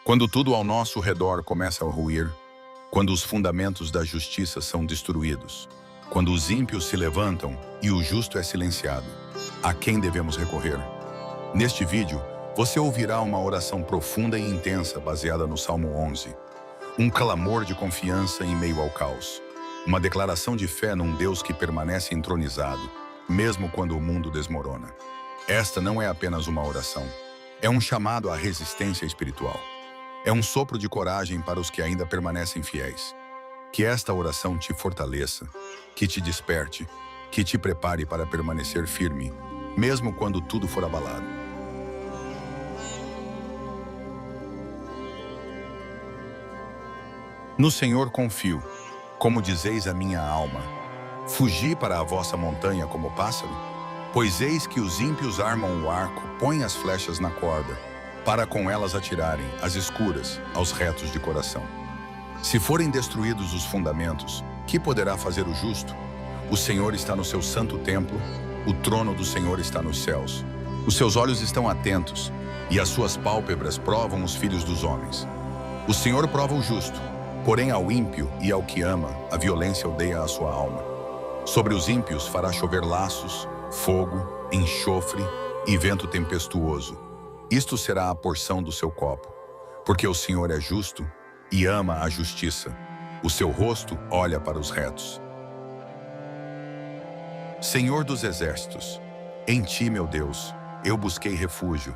Quando tudo ao nosso redor começa a ruir, quando os fundamentos da justiça são destruídos, quando os ímpios se levantam e o justo é silenciado, a quem devemos recorrer? Neste vídeo, você ouvirá uma oração profunda e intensa baseada no Salmo 11. Um clamor de confiança em meio ao caos. Uma declaração de fé num Deus que permanece entronizado, mesmo quando o mundo desmorona. Esta não é apenas uma oração. É um chamado à resistência espiritual. É um sopro de coragem para os que ainda permanecem fiéis. Que esta oração te fortaleça, que te desperte, que te prepare para permanecer firme, mesmo quando tudo for abalado. No Senhor confio, como dizeis a minha alma. Fugi para a vossa montanha como pássaro, pois eis que os ímpios armam o arco, põem as flechas na corda, para com elas atirarem, às escuras, aos retos de coração. Se forem destruídos os fundamentos, que poderá fazer o justo? O Senhor está no seu santo templo, o trono do Senhor está nos céus. Os seus olhos estão atentos, e as suas pálpebras provam os filhos dos homens. O Senhor prova o justo, porém ao ímpio e ao que ama, a violência odeia a sua alma. Sobre os ímpios fará chover laços, fogo, enxofre e vento tempestuoso. Isto será a porção do seu copo, porque o Senhor é justo e ama a justiça. O seu rosto olha para os retos. Senhor dos exércitos, em ti, meu Deus, eu busquei refúgio.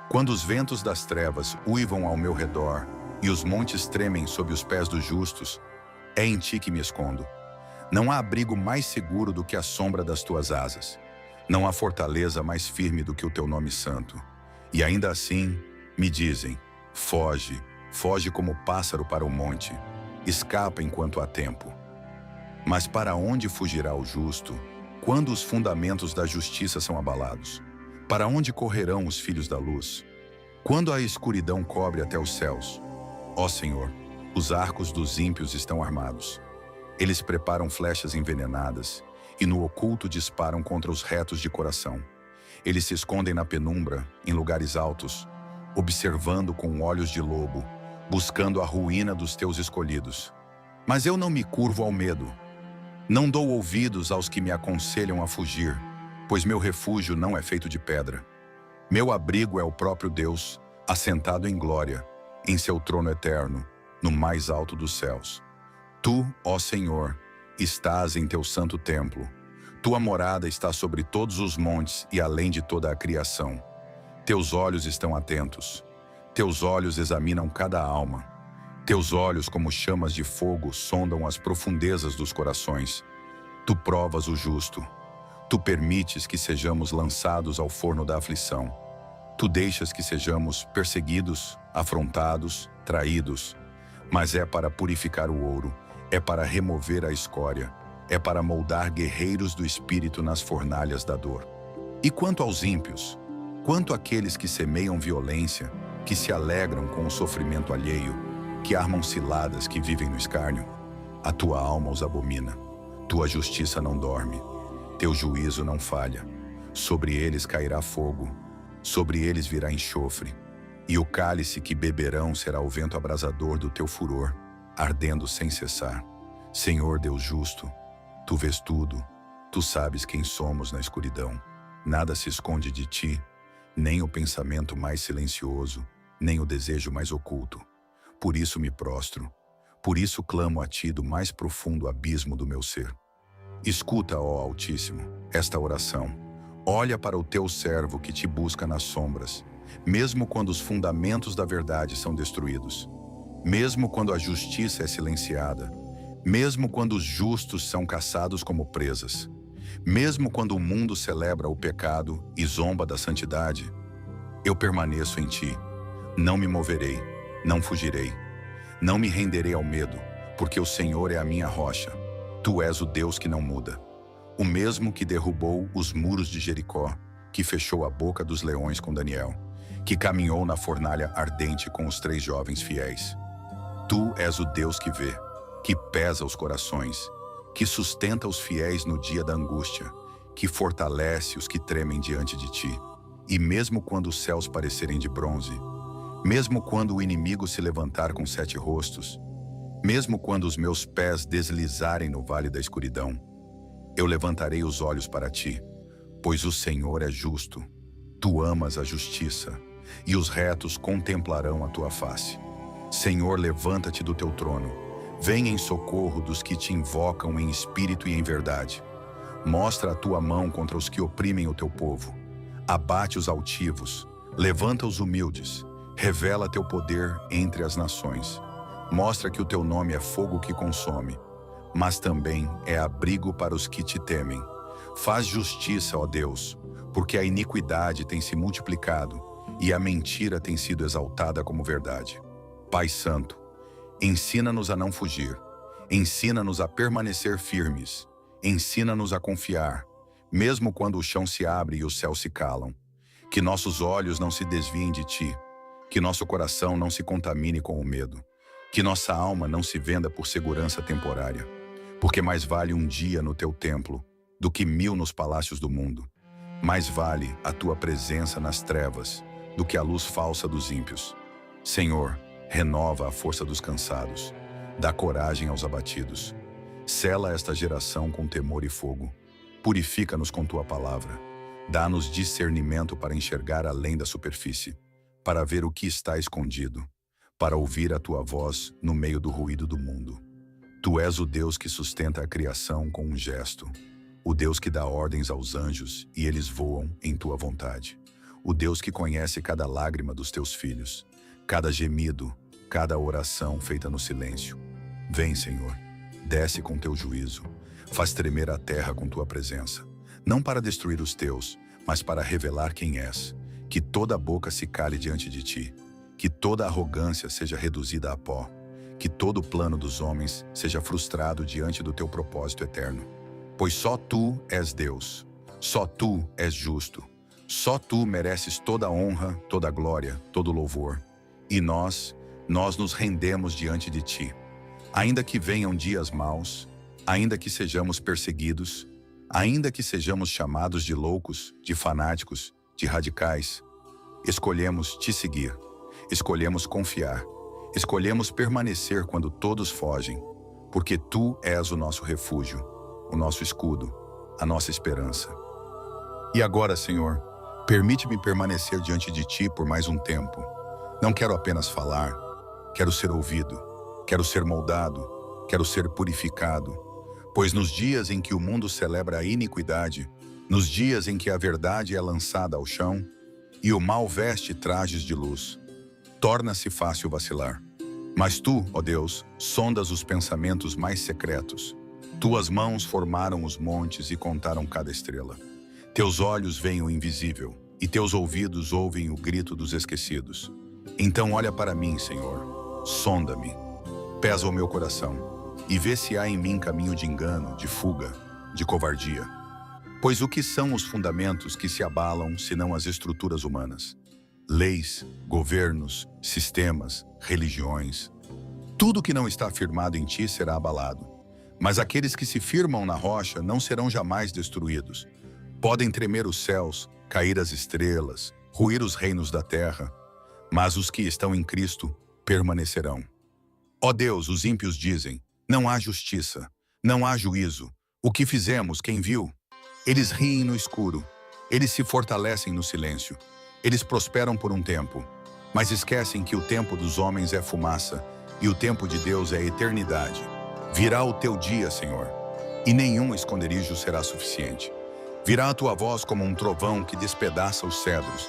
Quando os ventos das trevas uivam ao meu redor e os montes tremem sob os pés dos justos, é em ti que me escondo. Não há abrigo mais seguro do que a sombra das tuas asas. Não há fortaleza mais firme do que o teu nome santo. E ainda assim, me dizem, foge, foge como pássaro para o monte, escapa enquanto há tempo. Mas para onde fugirá o justo, quando os fundamentos da justiça são abalados? Para onde correrão os filhos da luz? Quando a escuridão cobre até os céus? Ó Senhor, os arcos dos ímpios estão armados. Eles preparam flechas envenenadas e no oculto disparam contra os retos de coração. Eles se escondem na penumbra, em lugares altos, observando com olhos de lobo, buscando a ruína dos teus escolhidos. Mas eu não me curvo ao medo. Não dou ouvidos aos que me aconselham a fugir, pois meu refúgio não é feito de pedra. Meu abrigo é o próprio Deus, assentado em glória, em seu trono eterno, no mais alto dos céus. Tu, ó Senhor, estás em teu santo templo. Tua morada está sobre todos os montes e além de toda a criação. Teus olhos estão atentos. Teus olhos examinam cada alma. Teus olhos, como chamas de fogo, sondam as profundezas dos corações. Tu provas o justo. Tu permites que sejamos lançados ao forno da aflição. Tu deixas que sejamos perseguidos, afrontados, traídos. Mas é para purificar o ouro, é para remover a escória, é para moldar guerreiros do espírito nas fornalhas da dor. E quanto aos ímpios, quanto àqueles que semeiam violência, que se alegram com o sofrimento alheio, que armam ciladas, que vivem no escárnio, a tua alma os abomina, tua justiça não dorme, teu juízo não falha. Sobre eles cairá fogo, sobre eles virá enxofre, e o cálice que beberão será o vento abrasador do teu furor, ardendo sem cessar. Senhor Deus justo, tu vês tudo, tu sabes quem somos na escuridão. Nada se esconde de ti, nem o pensamento mais silencioso, nem o desejo mais oculto. Por isso me prostro, por isso clamo a ti do mais profundo abismo do meu ser. Escuta, ó Altíssimo, esta oração. Olha para o teu servo que te busca nas sombras, mesmo quando os fundamentos da verdade são destruídos, mesmo quando a justiça é silenciada, mesmo quando os justos são caçados como presas, mesmo quando o mundo celebra o pecado e zomba da santidade, eu permaneço em ti. Não me moverei, não fugirei, não me renderei ao medo, porque o Senhor é a minha rocha. Tu és o Deus que não muda, o mesmo que derrubou os muros de Jericó, que fechou a boca dos leões com Daniel, que caminhou na fornalha ardente com os 3 jovens fiéis. Tu és o Deus que vê, que pesa os corações, que sustenta os fiéis no dia da angústia, que fortalece os que tremem diante de ti. E mesmo quando os céus parecerem de bronze, Mesmo quando o inimigo se levantar com 7 rostos, mesmo quando os meus pés deslizarem no vale da escuridão, eu levantarei os olhos para ti, pois o Senhor é justo. Tu amas a justiça, e os retos contemplarão a tua face. Senhor, levanta-te do teu trono. Vem em socorro dos que te invocam em espírito e em verdade. Mostra a tua mão contra os que oprimem o teu povo. Abate os altivos, levanta os humildes. Revela teu poder entre as nações. Mostra que o teu nome é fogo que consome, mas também é abrigo para os que te temem. Faz justiça, ó Deus, porque a iniquidade tem se multiplicado e a mentira tem sido exaltada como verdade. Pai Santo, ensina-nos a não fugir, ensina-nos a permanecer firmes, ensina-nos a confiar, mesmo quando o chão se abre e os céus se calam. Que nossos olhos não se desviem de ti, que nosso coração não se contamine com o medo, que nossa alma não se venda por segurança temporária, porque mais vale um dia no teu templo do que 1000 nos palácios do mundo. Mais vale a tua presença nas trevas do que a luz falsa dos ímpios. Senhor, renova a força dos cansados, dá coragem aos abatidos. Sela esta geração com temor e fogo. Purifica-nos com tua palavra. Dá-nos discernimento para enxergar além da superfície, para ver o que está escondido, para ouvir a tua voz no meio do ruído do mundo. Tu és o Deus que sustenta a criação com um gesto, o Deus que dá ordens aos anjos e eles voam em tua vontade, o Deus que conhece cada lágrima dos teus filhos, cada gemido, cada oração feita no silêncio. Vem, Senhor, desce com teu juízo, faz tremer a terra com tua presença, não para destruir os teus, mas para revelar quem és. Que toda boca se cale diante de ti, que toda arrogância seja reduzida a pó, que todo plano dos homens seja frustrado diante do teu propósito eterno. Pois só tu és Deus, só tu és justo, só tu mereces toda a honra, toda a glória, todo o louvor. E nós nos rendemos diante de ti. Ainda que venham dias maus, ainda que sejamos perseguidos, ainda que sejamos chamados de loucos, de fanáticos, de radicais, escolhemos te seguir, escolhemos confiar, escolhemos permanecer quando todos fogem, porque tu és o nosso refúgio, o nosso escudo, a nossa esperança. E agora, Senhor, permite-me permanecer diante de ti por mais um tempo. Não quero apenas falar, quero ser ouvido, quero ser moldado, quero ser purificado, pois nos dias em que o mundo celebra a iniquidade, nos dias em que a verdade é lançada ao chão e o mal veste trajes de luz, torna-se fácil vacilar. Mas tu, ó Deus, sondas os pensamentos mais secretos. Tuas mãos formaram os montes e contaram cada estrela. Teus olhos veem o invisível e teus ouvidos ouvem o grito dos esquecidos. Então olha para mim, Senhor, sonda-me, pesa o meu coração e vê se há em mim caminho de engano, de fuga, de covardia. Pois o que são os fundamentos que se abalam senão as estruturas humanas? Leis, governos, sistemas, religiões. Tudo que não está firmado em ti será abalado. Mas aqueles que se firmam na rocha não serão jamais destruídos. Podem tremer os céus, cair as estrelas, ruir os reinos da terra, mas os que estão em Cristo permanecerão. Ó Deus, os ímpios dizem, não há justiça, não há juízo. O que fizemos, quem viu? Eles riem no escuro, eles se fortalecem no silêncio, eles prosperam por um tempo, mas esquecem que o tempo dos homens é fumaça e o tempo de Deus é eternidade. Virá o teu dia, Senhor, e nenhum esconderijo será suficiente. Virá a tua voz como um trovão que despedaça os cedros,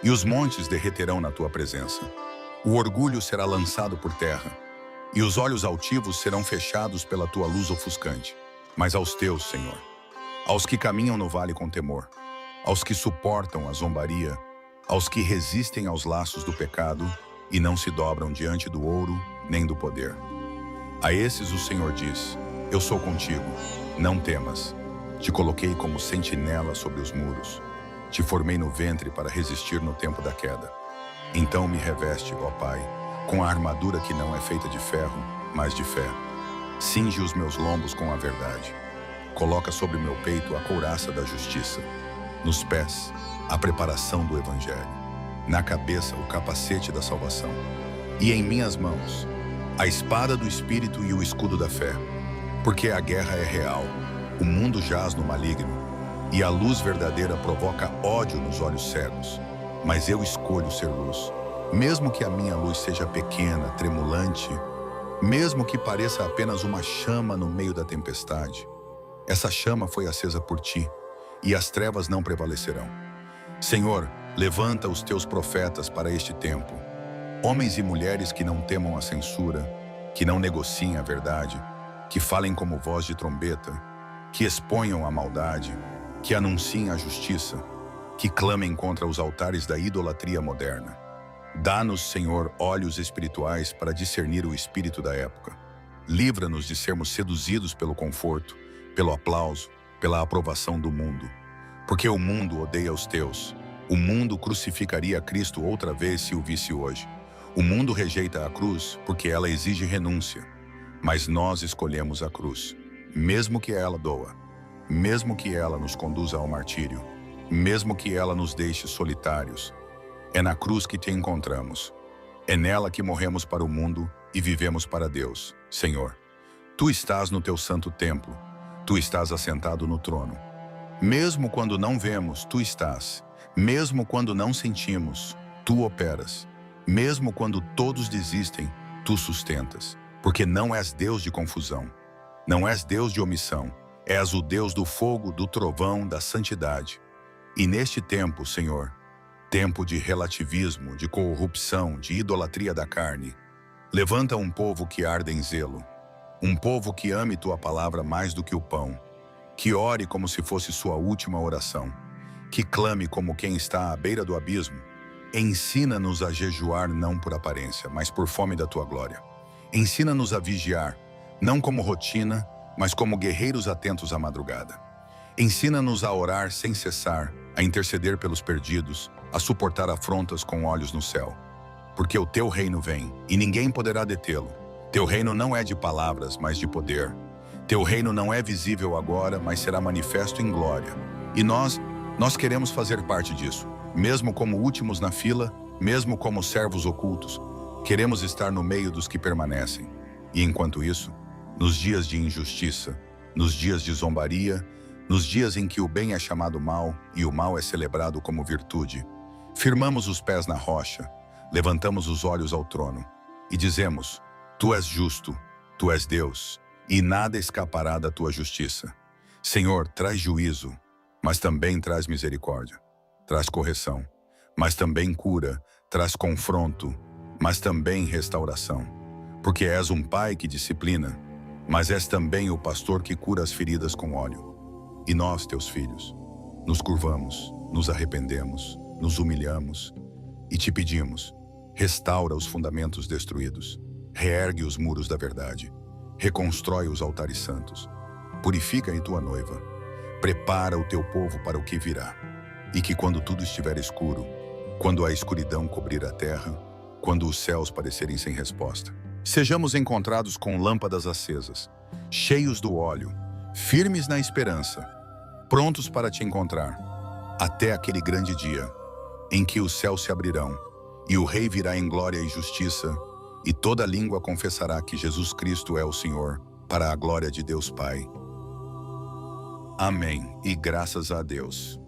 e os montes derreterão na tua presença. O orgulho será lançado por terra, e os olhos altivos serão fechados pela tua luz ofuscante. Mas aos teus, Senhor, aos que caminham no vale com temor, aos que suportam a zombaria, aos que resistem aos laços do pecado e não se dobram diante do ouro nem do poder. A esses o Senhor diz, eu sou contigo, não temas. Te coloquei como sentinela sobre os muros. Te formei no ventre para resistir no tempo da queda. Então me reveste, ó Pai, com a armadura que não é feita de ferro, mas de fé. Cinge os meus lombos com a verdade. Coloca sobre meu peito a couraça da justiça. Nos pés, a preparação do Evangelho. na cabeça o capacete da salvação, e em minhas mãos a espada do Espírito e o escudo da fé. Porque a guerra é real, o mundo jaz no maligno, e a luz verdadeira provoca ódio nos olhos cegos. Mas eu escolho ser luz, mesmo que a minha luz seja pequena, tremulante, mesmo que pareça apenas uma chama no meio da tempestade. Essa chama foi acesa por ti, e as trevas não prevalecerão. Senhor, levanta os teus profetas para este tempo, homens e mulheres que não temam a censura, que não negociem a verdade, que falem como voz de trombeta, que exponham a maldade, que anunciem a justiça, que clamem contra os altares da idolatria moderna. Dá-nos, Senhor, olhos espirituais para discernir o espírito da época. Livra-nos de sermos seduzidos pelo conforto, pelo aplauso, pela aprovação do mundo. Porque o mundo odeia os teus. O mundo crucificaria Cristo outra vez se o visse hoje. O mundo rejeita a cruz porque ela exige renúncia. Mas nós escolhemos a cruz, mesmo que ela doa, mesmo que ela nos conduza ao martírio, mesmo que ela nos deixe solitários. É na cruz que te encontramos. É nela que morremos para o mundo e vivemos para Deus. Senhor, tu estás no teu santo templo, tu estás assentado no trono. Mesmo quando não vemos, tu estás. Mesmo quando não sentimos, tu operas. Mesmo quando todos desistem, tu sustentas. Porque não és Deus de confusão, não és Deus de omissão, és o Deus do fogo, do trovão, da santidade. E neste tempo, Senhor, tempo de relativismo, de corrupção, de idolatria da carne, levanta um povo que arde em zelo, um povo que ame tua palavra mais do que o pão, que ore como se fosse sua última oração, que clame como quem está à beira do abismo. Ensina-nos a jejuar não por aparência, mas por fome da tua glória. Ensina-nos a vigiar, não como rotina, mas como guerreiros atentos à madrugada. Ensina-nos a orar sem cessar, a interceder pelos perdidos, a suportar afrontas com olhos no céu. Porque o teu reino vem, e ninguém poderá detê-lo. Teu reino não é de palavras, mas de poder. Teu reino não é visível agora, mas será manifesto em glória. E nós queremos fazer parte disso, mesmo como últimos na fila, mesmo como servos ocultos. Queremos estar no meio dos que permanecem. E enquanto isso, nos dias de injustiça, nos dias de zombaria, nos dias em que o bem é chamado mal e o mal é celebrado como virtude, firmamos os pés na rocha, levantamos os olhos ao trono e dizemos: Tu és justo, Tu és Deus, e nada escapará da Tua justiça. Senhor, traz juízo, mas também traz misericórdia, traz correção, mas também cura, traz confronto, mas também restauração. Porque és um pai que disciplina, mas és também o pastor que cura as feridas com óleo. E nós, teus filhos, nos curvamos, nos arrependemos, nos humilhamos e te pedimos: restaura os fundamentos destruídos, reergue os muros da verdade, reconstrói os altares santos, purifica em tua noiva, prepara o teu povo para o que virá, e que quando tudo estiver escuro, quando a escuridão cobrir a terra, quando os céus parecerem sem resposta, sejamos encontrados com lâmpadas acesas, cheios do óleo, firmes na esperança, prontos para te encontrar, até aquele grande dia em que os céus se abrirão e o Rei virá em glória e justiça, e toda língua confessará que Jesus Cristo é o Senhor, para a glória de Deus Pai. Amém, e graças a Deus.